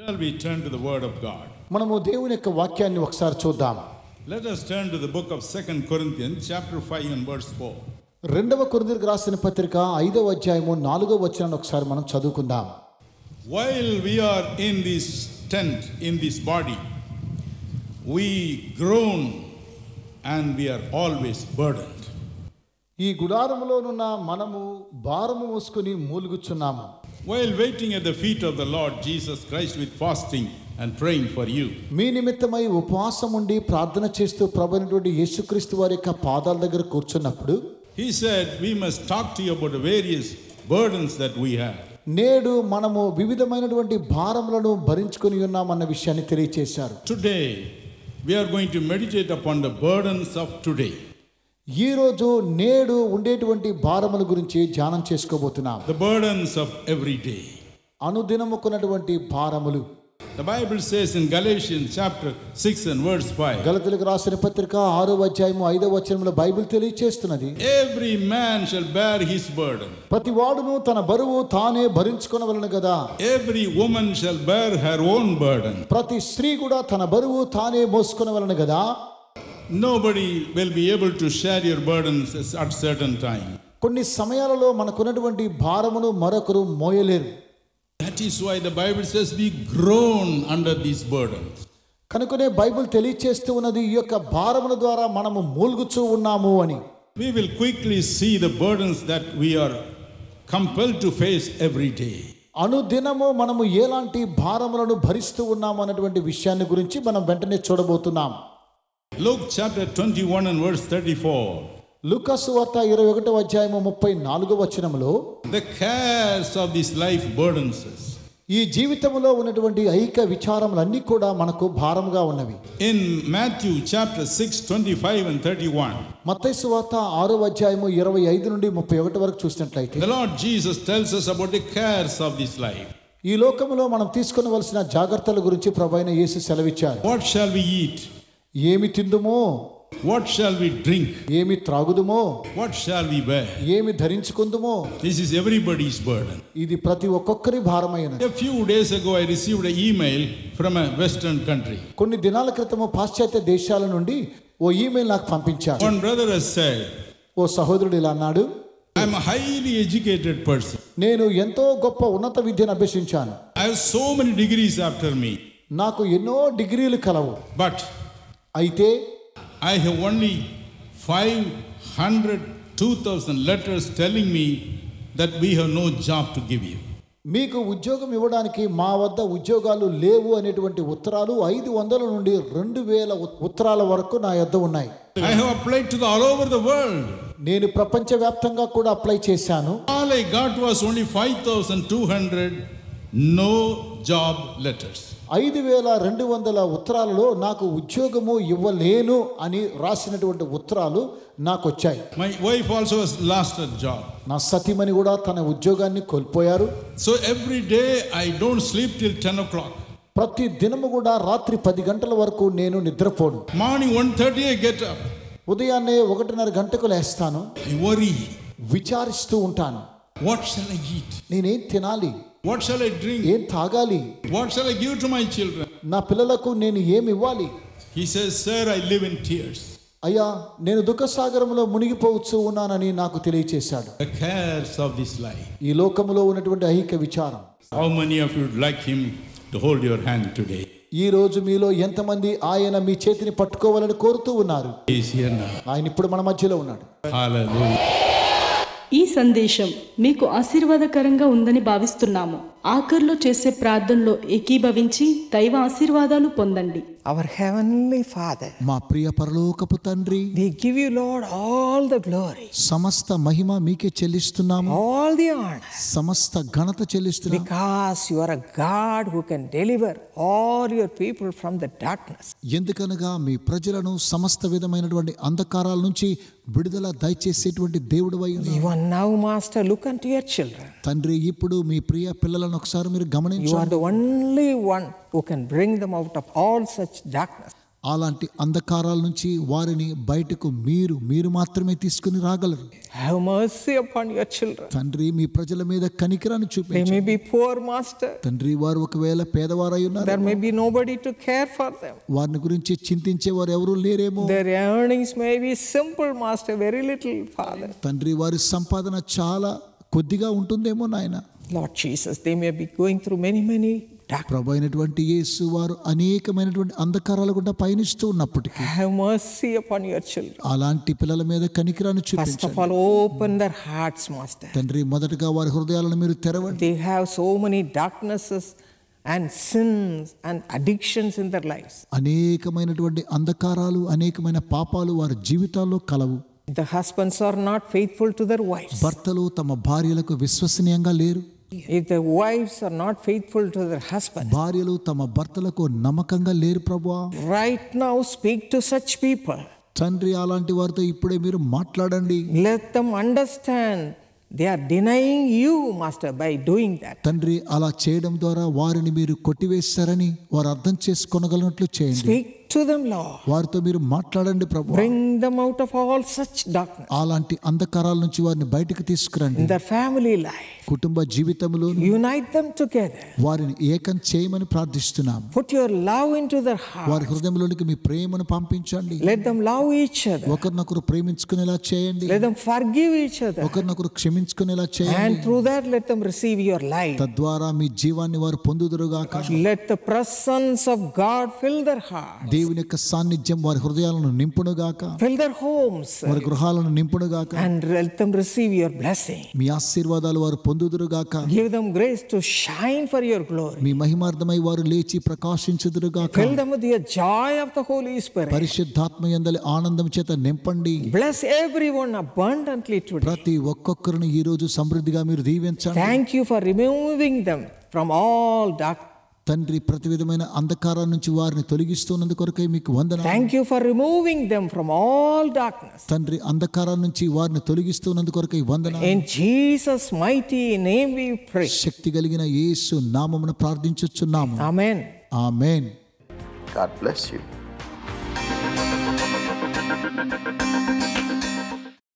Shall we turn to the word of God? మనము దేవుని యొక్క వాక్యాన్ని ఒకసారి చూద్దాం. Let us turn to the book of 2 Corinthians chapter 5 and verse 4. రెండవ కొరింథీయులకు రాసిన పత్రిక 5వ అధ్యాయము 4వ వచనాన్ని ఒకసారి మనం చదువుకుందాం. While we are in this tent, in this body, we groan and we are always burdened. ఈ గుడారములోనున్న మనము భారము మోసుకొని మూలుగుచున్నాము. While waiting at the feet of the Lord Jesus Christ with fasting and praying for you. మీ నిమిత్తమై ఉపవాసం ఉండి ప్రార్థన చేస్తూ ప్రభువైనటువంటి యేసుక్రీస్తు వారి యొక్క పాదాల దగ్గర కూర్చున్నప్పుడు He said we must talk to you about the various burdens that we have. నేడు మనము వివిధమైనటువంటి భారములను భరించుకొని ఉన్నామన్న విషయాన్ని తెలియచేశారు. Today we are going to meditate upon the burdens of today. ఈ రోజు నేడు ఉండేటువంటి భారముల గురించి ధ్యానం చేసుకోబోతున్నాం. The burdens of every day. అనుదినముకున్నటువంటి భారములు. The Bible says in Galatians chapter 6 and verse 5. గలతీయులకు రాసిన పత్రిక 6వ అధ్యాయము 5వ వచనంలో Bible తెలియచేస్తున్నది. Every man shall bear his burden. ప్రతి వాడును తన బరువు తానే భరించుకొనవలెను గదా. Every woman shall bear her own burden. ప్రతి స్త్రీ కూడా తన బరువు తానే మోసుకొనవలెను గదా. Nobody will be able to share your burdens at certain time. కొన్ని సమయాలలో మనకున్నటువంటి భారమును మరొకరు మోయలేరు. That is why the Bible says we groan under these burdens. కనుకనే బైబిల్ తెలియచేస్తూ ఉన్నది ఈ యొక్క భారముల ద్వారా మనము మూల్గుచూ ఉన్నాము అని. We will quickly see the burdens that we are compelled to face every day. అనుదినము మనము ఎలాంటి భారములను భరిస్తూ ఉన్నాము అన్నటువంటి విషయాన్ని గురించి మనం వెంటనే చూడబోతున్నాం. Luke chapter 21 and verse 34. లూకా సువార్త 21వ అధ్యాయము 34వ వచనములో The cares of this life burdens us. ఈ జీవితంలో ఉన్నటువంటి ఐక విచారములన్నీ కూడా మనకు భారముగా ఉన్నవి. In Matthew chapter 6 25 and 31. మత్తయి సువార్త 6వ అధ్యాయము 25 నుండి 31 వరకు చూసినట్లయితే The Lord Jesus tells us about the cares of this life. ఈ లోకములో మనం తీసుకొనవలసిన జాగ్రత్తల గురించి ప్రభువైన యేసు సెలవిచ్చారు. What shall we eat? ఏమి తిందుమో, what shall we drink? ఏమి త్రాగుదుమో, what shall we wear? ఏమి ధరించుకుందుమో. This is everybody's burden. ఇది ప్రతి ఒక్కొక్కరి భారమైనది. A few days ago I received an email from a western country. కొన్ని దినాల క్రితము పాశ్చాత్య దేశాల నుండి ఓ ఈమెయిల్ నాకు పంపించారు. One brother has said, ఓ సహోదరుడు ఇలా అన్నాడు, I am a highly educated person. నేను ఎంతో గొప్ప ఉన్నత విద్యను అభ్యసించాను. I have so many degrees after me. నాకు ఎన్నో డిగ్రీలు కలవు. But అయితే I have only 502,000 letters telling me that we have no job to give you. మీకు ఉద్యోగం ఇవ్వడానికి మా వద్ద ఉద్యోగాలు లేవు అనేటువంటి ఉత్తరాలు 500 నుండి 2000 ఉత్తరాల వరకు నా వద్ద ఉన్నాయి. I have applied to all over the world. నేను ప్రపంచవ్యాప్తంగా కూడా అప్లై చేశాను. All I got was only 5,200 no job letters. 5200 ఉత్తరాలలో నాకు ఉద్యోగము ఇవ్వలేను అని రాసినటువంటి ఉత్తరాలు నాకు వచ్చాయి. My wife also has lost her job. నా సతీమణి కూడా తన ఉద్యోగాన్ని కోల్పోయారు. So every day I don't sleep till 10 o'clock. ప్రతి దినము కూడా రాత్రి 10 గంటల వరకు నేను నిద్రపోను. Morning 1:30 I get up. ఉదయాన్నే 1:30 గంటకు లేస్తాను. I worry. విచారిస్తూ ఉంటాను. What shall I eat? నేనేం తినాలి? What shall I drink? ఏం తాగాలి? What shall I give to my children? నా పిల్లలకు నేను ఏమి ఇవ్వాలి? He says, sir, I live in tears. అయ్యా, నేను దుఃఖ సాగరంలో మునిగిపోవచ్చు ఉన్నానని నాకు తెలియచేశాడు. The cares of this life. ఈ లోకములో ఉన్నటువంటి ఐహిక విచారం. How many of you would like him to hold your hand today? ఈ రోజు మీలో ఎంతమంది ఆయన మీ చేతిని పట్టుకోవాలని కోరుతూ ఉన్నారు? He is here now. ఆయన ఇప్పుడు మన మధ్యలో ఉన్నాడు. Hallelujah. ఈ సందేశం మీకు ఆశీర్వాదకరంగా ఉందని భావిస్తున్నాము. ఆఖర్లో చేసే ప్రార్థనలో ఏకీభవించి దైవ ఆశీర్వాదాలు పొందండి. Our heavenly Father, మా ప్రియ పరలోకపు తండ్రి, we give you, Lord, all the glory, సమస్త మహిమ మీకే చెల్లిస్తున్నాము. all the honor, సమస్త ఘనత చెల్లిస్తున్నాము. because you are a God who can deliver all your people from the darkness. ఎందుకనగా మీ ప్రజలను సమస్త విధమైనటువంటి అంధకారాల నుంచి విడుదల దయచేసేటువంటి దేవుడివై ఉన్నావు. Even now, Master, look unto your children. తండ్రి, ఇప్పుడు మీ ప్రియ పిల్లలను ఒకసారి మీరు You are గమనించండి. the only one who can bring them out of all such darkness. అలాంటి అంధకారాల నుంచి వారిని బయటకు మీరు మాత్రమే తీసుకుని రాగలరు. Have mercy upon your children. తండ్రి మీ ప్రజల మీద కనికరాన్ని They చూపించు. may be poor, Master. తండ్రి వారు ఒకవేళ పేదవారై ఉన్నారు, There may be nobody to care for them. వారిని గురించి చింతించే వారు ఎవరు లేరేమో. Their earnings may be simple, Master, very little, Father. తండ్రి వారి సంపాదన చాలా కొద్దిగా ఉంటుందేమో నాయన. Lord Jesus, they may be going through many dark. ప్రభు అయినటువంటి యేసు వారు అనేకమైనటువంటి అంధకారాల గుండా పయనిస్తూ ఉన్నప్పటికీ Have mercy upon your children. అలాంటి పిల్లల మీద కనికరాన్ని First of చూపించండి. all, open their hearts, Master. తండ్రి మొదటగా వారి హృదయాలను మీరు తెరవండి. They have so many darknesses and sins and addictions in their lives. అనేకమైనటువంటి అంధకారాలు, అనేకమైన పాపాలు వారి జీవితాల్లో కలవు. The husbands are not faithful to their wives. భర్తలు తమ భార్యలకు విశ్వసనీయంగా లేరు. If the wives are not faithful to their husbands, భార్యలు తమ భర్తలకు నమ్మకంగా లేరు ప్రభువా. right now speak to such people. తండ్రి అలాంటి వారితో ఇప్పుడే మీరు మాట్లాడండి. Let them understand they are denying you, Master, by doing that. తండ్రి అలా చేయడం ద్వారా వారిని మీరు కొట్టివేస్తారని వారు అర్థం చేసుకోగలిగినట్లు చేయండి. Speak to them, Lord. వారితో మీరు మాట్లాడండి ప్రభువా. Bring them out of all such darkness అలాంటి అంధకారాల నుంచి వారిని బయటకు తీసుకురండి. in their family life. కుటుంబ జీవితంలో Unite them together. వారిని ఏకం చేయమని ప్రార్థిస్తున్నాం. Put your love into their heart. వారి హృదయంలోనికి మీ ప్రేమను పంపించండి. Let them love each other. ఒకరినొకరు ప్రేమించుకునేలా చేయండి. Let them forgive each other. ఒకరినొకరు క్షమించుకునేలా And చేయండి. through that, let them receive your life. తద్వారా మీ జీవాన్ని వారు పొందుదురుగాక. Let the presence of God fill their heart. దేవుని యొక్క సాన్నిధ్యం వారి హృదయాలను నింపునుగాక. Fill their homes. వారి గృహాలను నింపునుగాక. And let them receive your blessing. మీ ఆశీర్వాదాలు వారు పొందుదురుగాక. Give them grace to shine for your glory. మీ మహిమార్థమై వారు లేచి ప్రకాశించుదురుగాక. Fill them with the joy of the Holy Spirit. పరిశుద్ధాత్మ యందలి ఆనందం చేత నింపండి. Bless everyone abundantly today. ప్రతి ఒక్కొక్కరిని ఈ రోజు సమృద్ధిగా మీరు దీవించండి. Thank you for removing them from all darkness. తండ్రి ప్రతి విధమైన అంధకారం నుంచి వారిని తొలగిస్తున్నందుకు కొరకై మీకు వందనాలు. Thank you for removing them from all darkness. తండ్రి అంధకారం నుంచి వారిని తొలగిస్తున్నందుకు కొరకై వందనాలు. In Jesus' mighty name we pray. శక్తి కలిగిన యేసు నామమున ప్రార్థించుచున్నాము. Amen. Amen. God bless you.